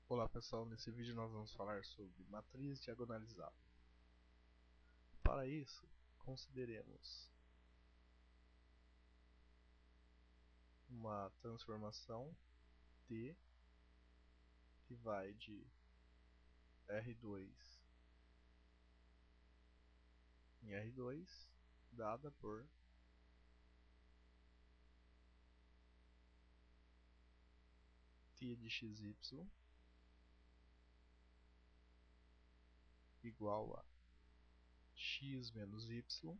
Olá pessoal, nesse vídeo nós vamos falar sobre matriz diagonalizável. Para isso, consideremos uma transformação T que vai de R2 em R2 dada por T de xy igual a x menos y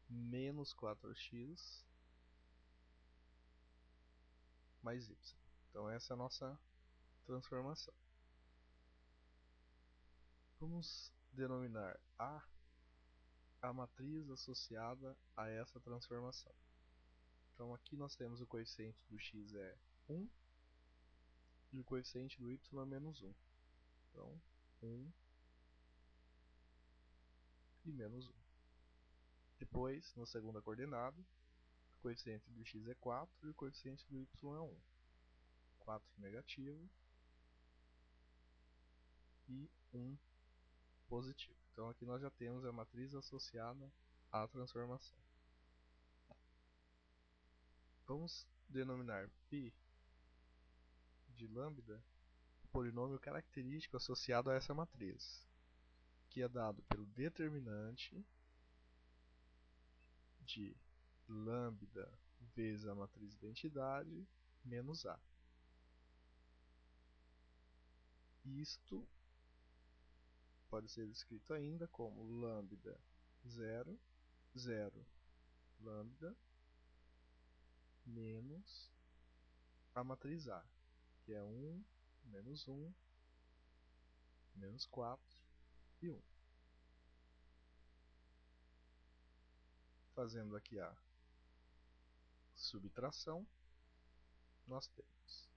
menos 4x mais y. Então essa é a nossa transformação. Vamos denominar a matriz associada a essa transformação. Então aqui nós temos o coeficiente do x é 1 e o coeficiente do y é menos 1. Então 1 e menos 1. Depois, na segunda coordenada, o coeficiente do x é 4 e o coeficiente do y é 1. 4 negativo e 1 positivo. Então aqui nós já temos a matriz associada à transformação. Vamos denominar π de lambda o polinômio característico associado a essa matriz, que é dado pelo determinante de lambda vezes a matriz identidade menos A. Isto pode ser escrito ainda como lambda 0, 0, lambda menos a matriz A, que é 1, menos 1, menos 4 e 1. Fazendo aqui a subtração, nós temos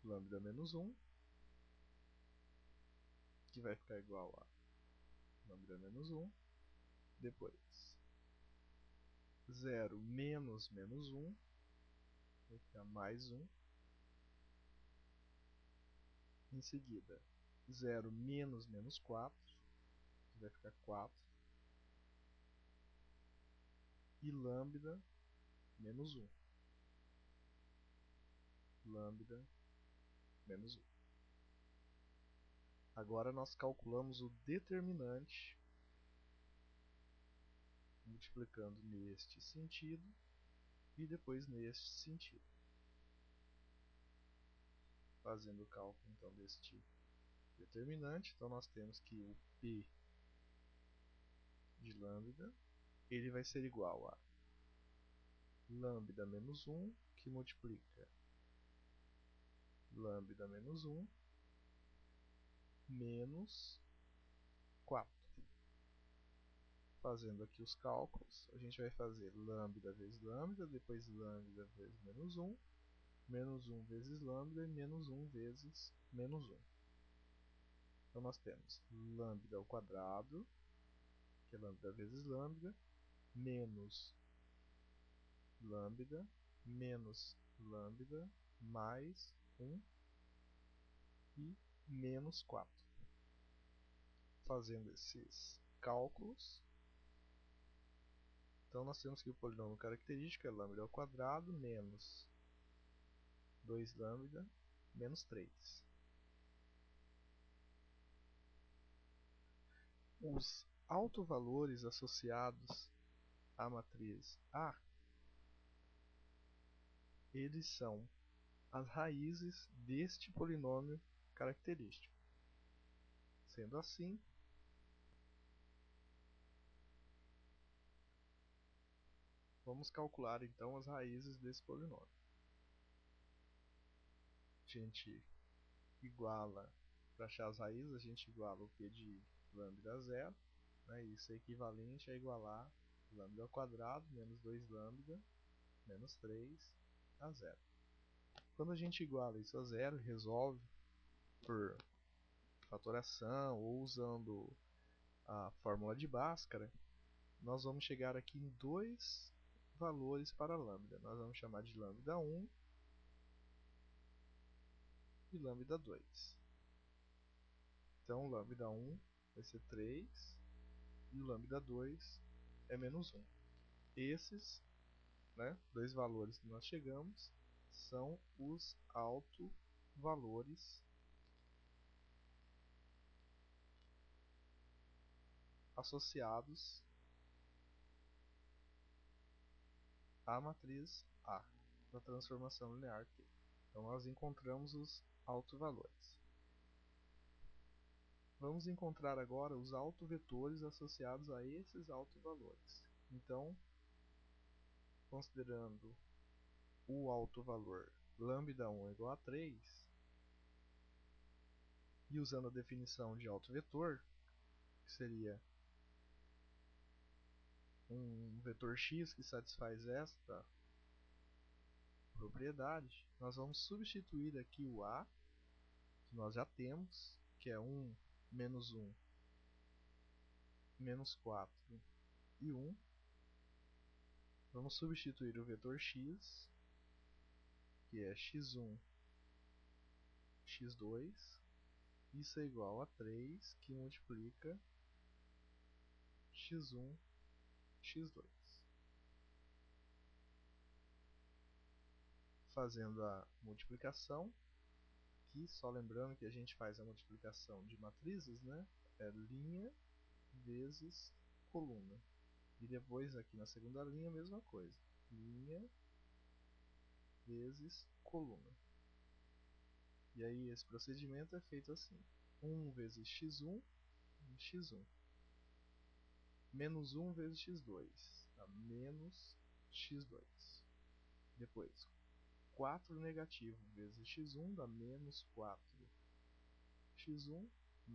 lambda menos 1, que vai ficar igual a lambda menos 1, depois 0 menos menos 1, vai ficar mais 1, em seguida 0 menos menos 4, que vai ficar 4, e lambda menos 1, lambda menos 1. Agora nós calculamos o determinante multiplicando neste sentido e depois neste sentido. Fazendo o cálculo então deste determinante, então nós temos que o P de lambda ele vai ser igual a lambda menos 1, que multiplica lambda menos 1 menos 4. Fazendo aqui os cálculos, a gente vai fazer lambda vezes lambda, depois lambda vezes menos 1, menos 1 vezes lambda e menos 1 vezes menos 1. Então nós temos lambda ao quadrado, que é lambda vezes lambda, menos lambda, menos lambda, mais 1 e menos 4. Fazendo esses cálculos, então nós temos que o polinômio característico é lambda ao quadrado menos 2 lambda menos 3. Os autovalores associados à matriz A, eles são as raízes deste polinômio característico. Sendo assim, vamos calcular então as raízes desse polinômio. A gente iguala, para achar as raízes, a gente iguala o p de lambda a zero, né? Isso é equivalente a igualar lambda ao quadrado menos 2 lambda menos 3 a zero. Quando a gente iguala isso a zero, resolve por fatoração ou usando a fórmula de Bhaskara, nós vamos chegar aqui em dois valores para lambda. Nós vamos chamar de lambda 1 e lambda 2. Então, lambda 1 vai ser 3 e o lambda 2 é menos 1. Esses, né, dois valores que nós chegamos são os autovalores associados à matriz A da transformação linear Q. Então nós encontramos os autovalores. Vamos encontrar agora os autovetores associados a esses autovalores. Então, considerando o autovalor lambda 1 é igual a 3, e usando a definição de autovetor, que seria um vetor x que satisfaz esta propriedade, nós vamos substituir aqui o A, que nós já temos, que é 1, menos 1, menos 4 e 1. Vamos substituir o vetor x, que é x1, x2. Isso é igual a 3, que multiplica x1, x2. Fazendo a multiplicação, aqui só lembrando que a gente faz a multiplicação de matrizes, né? É linha vezes coluna. E depois aqui na segunda linha a mesma coisa. Linha vezes coluna. E aí esse procedimento é feito assim. 1 vezes x1, x1. Menos 1 vezes x2, tá? Menos x2. Depois, 4 negativo vezes x1 dá menos 4 x1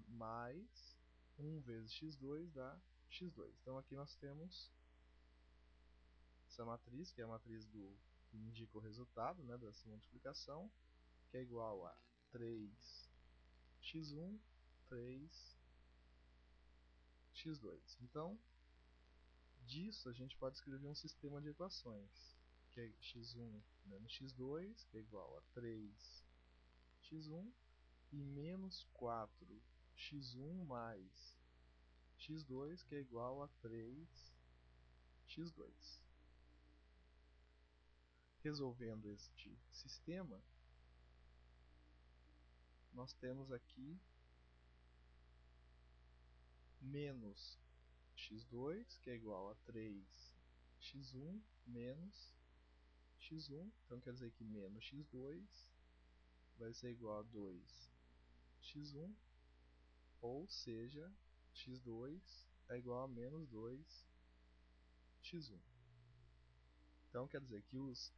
mais 1 vezes x2 dá x2. Então aqui nós temos essa matriz, que é a matriz que indica o resultado, né, dessa multiplicação, que é igual a 3x1, 3x2. Então, disso a gente pode escrever um sistema de equações, que é x1 menos x2, que é igual a 3x1, e menos 4x1 mais x2, que é igual a 3x2. Resolvendo este sistema, nós temos aqui menos x2, que é igual a 3x1 menos x1. Então quer dizer que menos x2 vai ser igual a 2x1, ou seja, x2 é igual a menos 2x1. Então quer dizer que os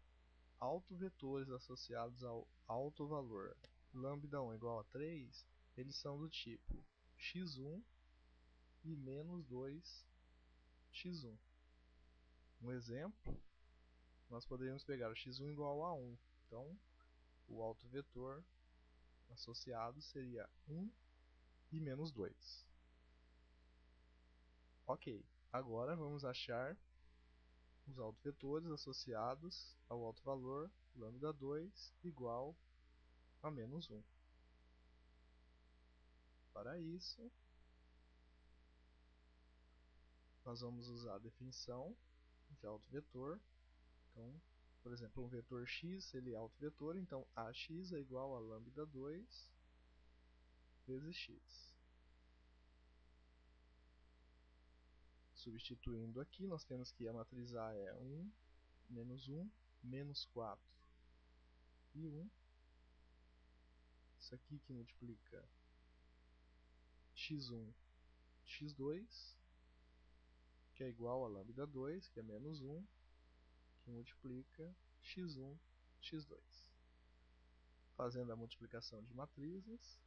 autovetores associados ao autovalor lambda 1 igual a 3, eles são do tipo x1 e menos 2x1. Um exemplo, nós poderíamos pegar o x1 igual a 1. Então, o autovetor associado seria 1 e menos 2. Ok, agora vamos achar os autovetores associados ao autovalor lambda 2 igual a menos 1. Para isso, nós vamos usar a definição de autovetor. Então, por exemplo, um vetor x ele é autovetor, então ax é igual a lambda 2 vezes x. Substituindo aqui, nós temos que a matriz A é 1, menos 1, menos 4 e 1. Isso aqui que multiplica x1, x2, que é igual a lambda 2, que é menos 1, que multiplica x1, x2. Fazendo a multiplicação de matrizes,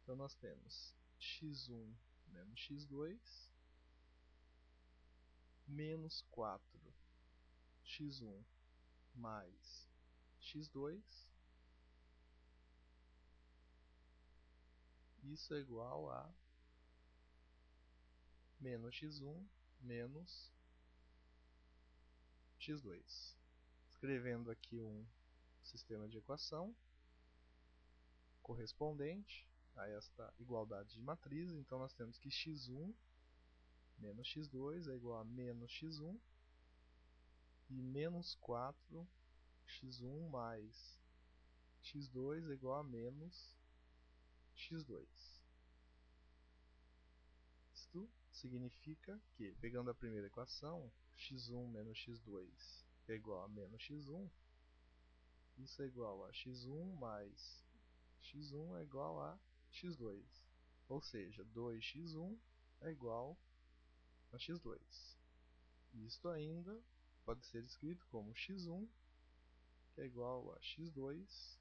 então nós temos x1 menos x2, menos 4x1 mais x2. Isso é igual a menos x1 menos x2. Escrevendo aqui um sistema de equação correspondente a esta igualdade de matriz. Então nós temos que x1 menos x2 é igual a menos x1 e menos 4x1 mais x2 é igual a menos x2. Isto significa que, pegando a primeira equação, x1 menos x2 é igual a menos x1. Isso é igual a x1 mais x1 é igual a x2. Ou seja, 2x1 é igual a x2. Isto ainda pode ser escrito como x1, que é igual a x2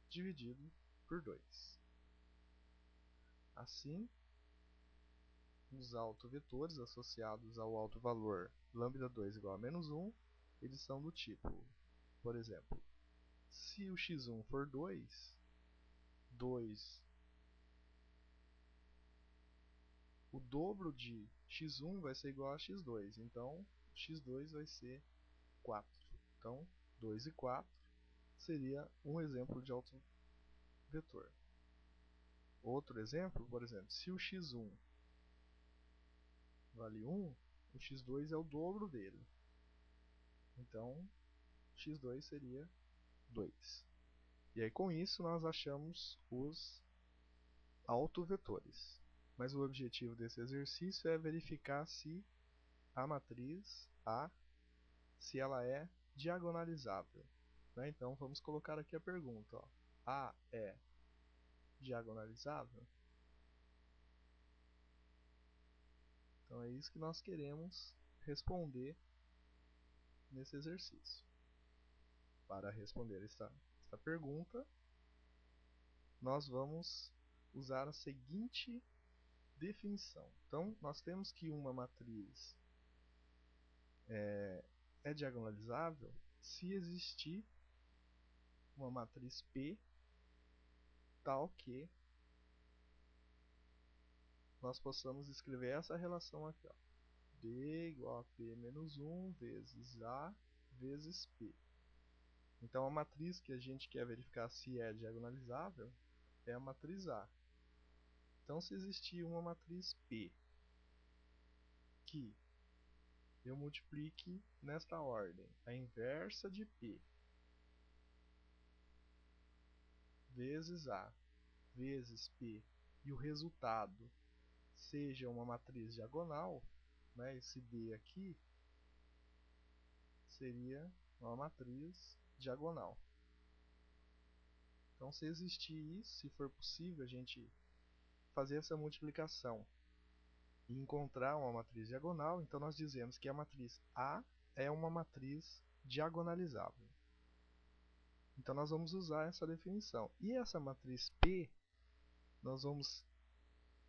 dividido por 2. Assim, os autovetores associados ao autovalor lambda2 igual a menos 1, eles são do tipo, por exemplo, se o x1 for 2, o dobro de x1 vai ser igual a x2, então x2 vai ser 4. Então, 2 e 4 seria um exemplo de autovetor. Outro exemplo, por exemplo, se o x1 vale 1, o x2 é o dobro dele. Então, x2 seria 2. E aí com isso nós achamos os autovetores. Mas o objetivo desse exercício é verificar se a matriz A, se ela é diagonalizável. Né? Então vamos colocar aqui a pergunta. Ó. A é diagonalizável? Então é isso que nós queremos responder nesse exercício. Para responder esta pergunta, nós vamos usar a seguinte definição. Então, nós temos que uma matriz é diagonalizável se existir uma matriz P tal que nós possamos escrever essa relação aqui. Ó. B igual a P menos 1 vezes A vezes P. Então, a matriz que a gente quer verificar se é diagonalizável é a matriz A. Então, se existir uma matriz P que eu multiplique nesta ordem a inversa de P vezes A vezes P e o resultado seja uma matriz diagonal, né, esse D aqui seria uma matriz diagonal. Então, se existir isso, se for possível a gente fazer essa multiplicação e encontrar uma matriz diagonal, então nós dizemos que a matriz A é uma matriz diagonalizável. Então nós vamos usar essa definição. E essa matriz P, nós vamos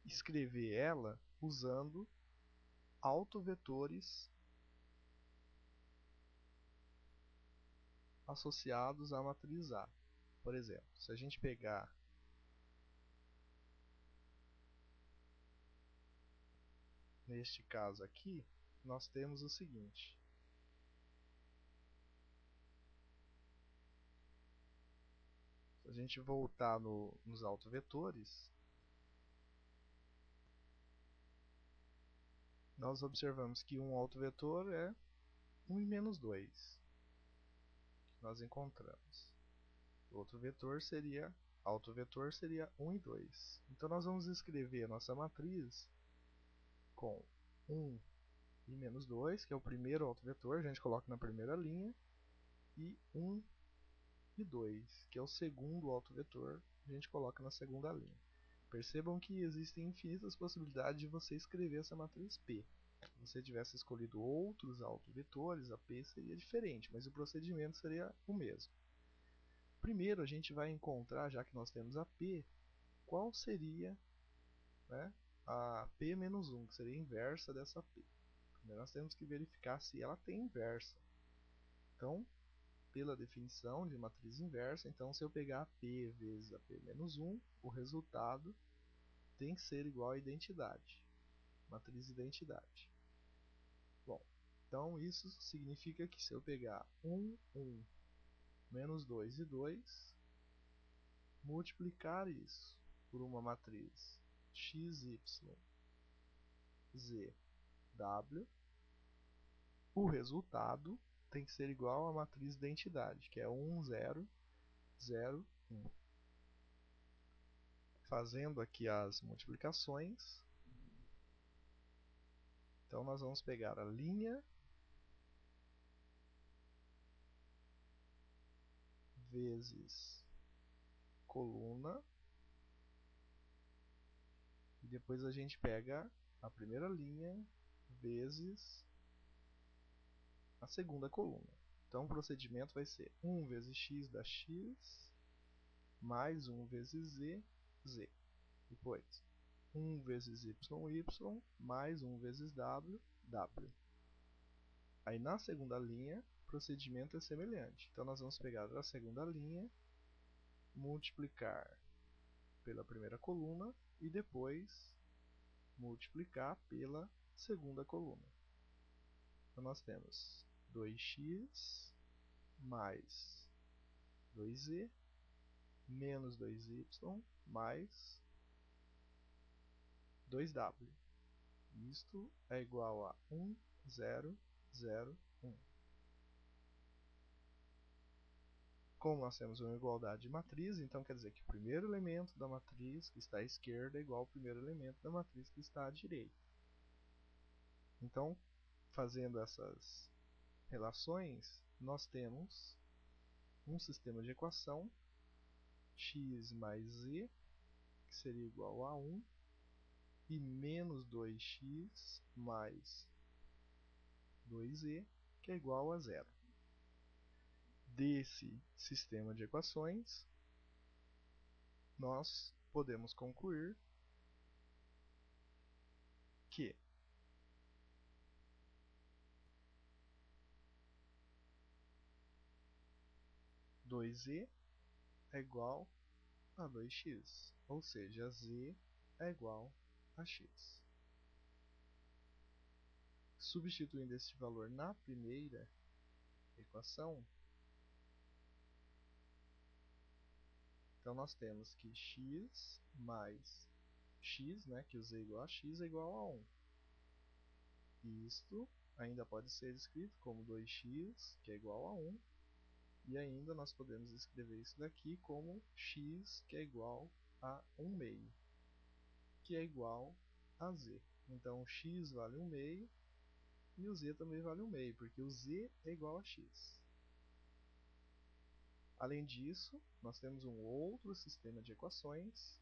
escrever ela usando autovetores associados à matriz A. Por exemplo, se a gente pegar neste caso aqui, nós temos o seguinte. Se a gente voltar nos autovetores, nós observamos que um autovetor é 1 e menos 2. Nós encontramos. O autovetor seria 1 e 2. Então nós vamos escrever a nossa matriz com 1 e menos 2, que é o primeiro autovetor, a gente coloca na primeira linha, e 1 e 2, que é o segundo autovetor, a gente coloca na segunda linha. Percebam que existem infinitas possibilidades de você escrever essa matriz P. Se você tivesse escolhido outros autovetores, a P seria diferente, mas o procedimento seria o mesmo. Primeiro a gente vai encontrar, já que nós temos a P, qual seria, né, a P menos 1, que seria a inversa dessa P. Primeiro nós temos que verificar se ela tem inversa. Então, pela definição de matriz inversa, então se eu pegar a P vezes a P menos 1, o resultado tem que ser igual à identidade. Matriz identidade. Bom, então isso significa que se eu pegar 1, 1, menos 2 e 2, multiplicar isso por uma matriz x, y, z, w, o resultado tem que ser igual à matriz da identidade, que é 1, 0, 0, 1. Fazendo aqui as multiplicações, então nós vamos pegar a linha vezes coluna, e depois a gente pega a primeira linha vezes a segunda coluna. Então o procedimento vai ser 1 vezes x dá x, mais 1 vezes z, z. Depois 1 vezes y, y, mais 1 vezes w, w. Aí na segunda linha, o procedimento é semelhante. Então nós vamos pegar a segunda linha, multiplicar pela primeira coluna e depois multiplicar pela segunda coluna. Então nós temos 2x mais 2z menos 2y mais 2w. Isto é igual a 1, 0, 0, 1. Como nós temos uma igualdade de matriz, então quer dizer que o primeiro elemento da matriz que está à esquerda é igual ao primeiro elemento da matriz que está à direita. Então, fazendo essas relações, nós temos um sistema de equação x mais z, que seria igual a 1, e menos 2x mais 2z, que é igual a 0. Desse sistema de equações, nós podemos concluir que z é igual a 2x, ou seja, z é igual a x. Substituindo este valor na primeira equação, então nós temos que x mais x, que o z é igual a x, é igual a 1. E isto ainda pode ser escrito como 2x, que é igual a 1. E ainda nós podemos escrever isso daqui como x, que é igual a 1 meio, que é igual a z. Então x vale 1 meio e o z também vale 1 meio, porque o z é igual a x. Além disso, nós temos um outro sistema de equações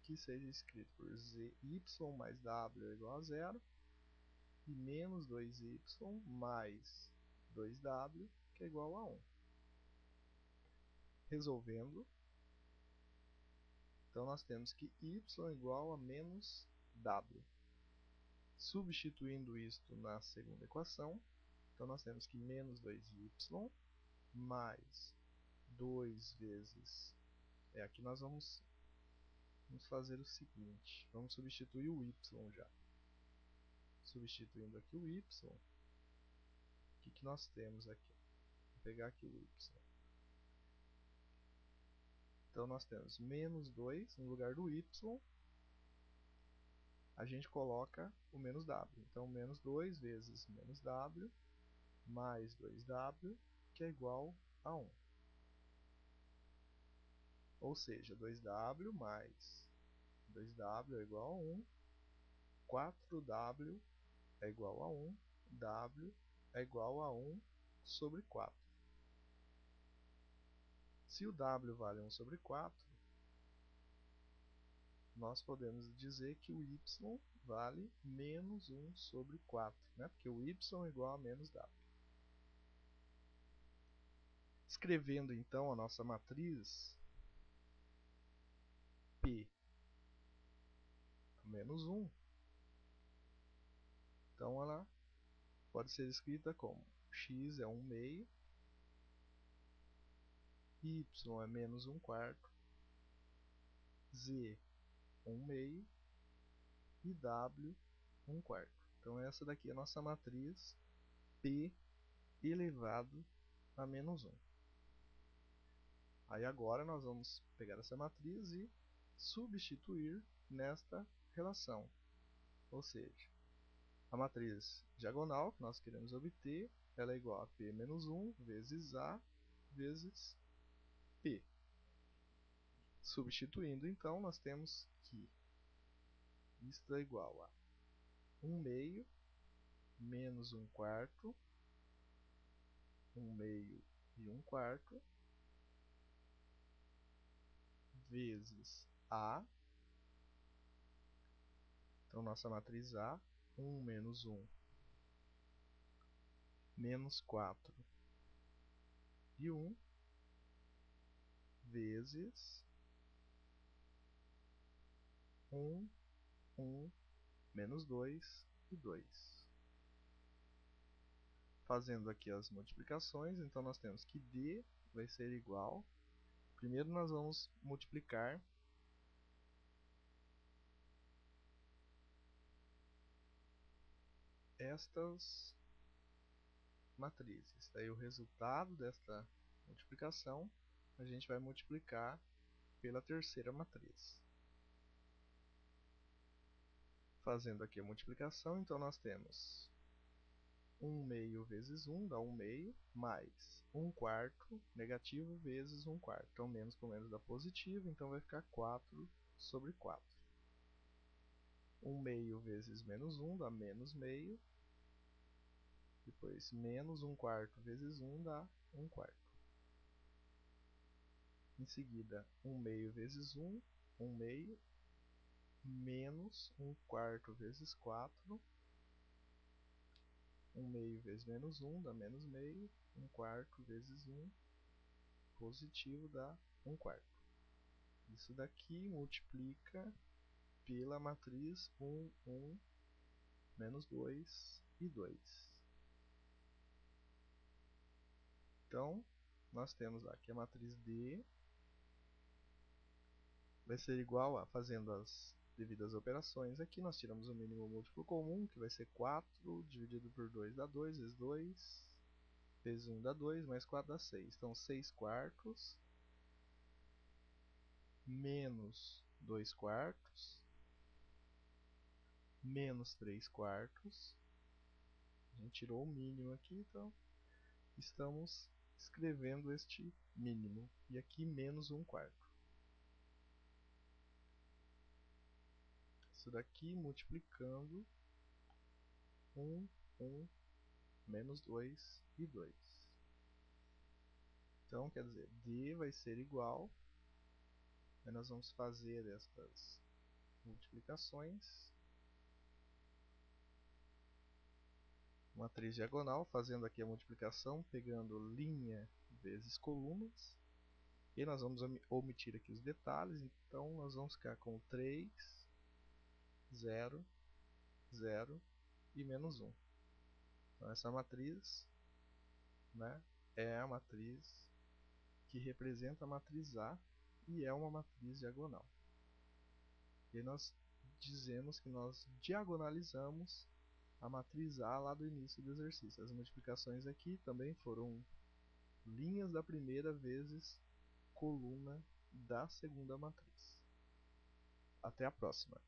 que seja escrito por zy mais w é igual a 0 e menos 2y mais 2w, que é igual a 1. Resolvendo, então nós temos que y é igual a menos w. Substituindo isto na segunda equação, então nós temos que menos 2y mais 2 vezes... aqui nós vamos fazer o seguinte, vamos substituir o y já. Substituindo aqui o y, o que nós temos aqui? Vou pegar aqui o y. Então nós temos menos 2, no lugar do y, a gente coloca o menos w. Então menos 2 vezes menos w, mais 2w, que é igual a 1. Ou seja, 2w mais 2w é igual a 1, 4w é igual a 1, w é igual a 1 sobre 4. Se o w vale 1 sobre 4, nós podemos dizer que o y vale menos 1 sobre 4, porque o y é igual a menos w. Escrevendo então a nossa matriz P menos 1, então ela pode ser escrita como x é 1 meio, y é menos 1 quarto, z 1 meio e w 1 quarto. Então essa daqui é a nossa matriz P elevado a menos 1. Aí agora nós vamos pegar essa matriz e substituir nesta relação. Ou seja, a matriz diagonal que nós queremos obter, ela é igual a P menos 1 vezes A vezes P. Substituindo, então, nós temos que isto é igual a 1 meio menos 1 quarto, 1 meio e 1 quarto, vezes A. Então, nossa matriz A, 1 menos 1, menos 4 e 1, vezes 1, 1, menos 2 e 2. Fazendo aqui as multiplicações, então nós temos que D vai ser igual. Primeiro nós vamos multiplicar estas matrizes. Daí o resultado desta multiplicação a gente vai multiplicar pela terceira matriz. Fazendo aqui a multiplicação, então nós temos 1 meio vezes 1 dá 1 meio, mais 1 quarto negativo vezes 1 quarto. Então menos com menos dá positivo, então vai ficar 4 sobre 4. 1 meio vezes menos 1 dá menos meio. Depois menos 1 quarto vezes 1 dá 1 quarto. Em seguida 1 meio vezes 1, 1 meio, menos 1 quarto vezes 4. 1 meio vezes menos 1 dá menos meio. 1 quarto vezes 1 positivo dá 1 quarto. Isso daqui multiplica pela matriz 1, 1, menos 2 e 2. Então, nós temos aqui a matriz D vai ser igual a, fazendo as devidas operações aqui, nós tiramos o mínimo múltiplo comum, que vai ser 4, dividido por 2 dá 2, vezes 2, vezes 1 dá 2, mais 4 dá 6. Então, 6 quartos, menos 2 quartos, menos 3 quartos. A gente tirou o mínimo aqui, então estamos escrevendo este mínimo. E aqui menos 1 quarto. Isso daqui multiplicando 1, 1, menos 2 e 2. Então, quer dizer, D vai ser igual. Aí nós vamos fazer estas multiplicações. Matriz diagonal, fazendo aqui a multiplicação, pegando linha vezes colunas. E nós vamos omitir aqui os detalhes, então nós vamos ficar com 3, 0, 0 e menos 1. Então essa matriz, né, é a matriz que representa a matriz A e é uma matriz diagonal. E nós dizemos que nós diagonalizamos a matriz A lá do início do exercício. As multiplicações aqui também foram linhas da primeira vezes coluna da segunda matriz. Até a próxima.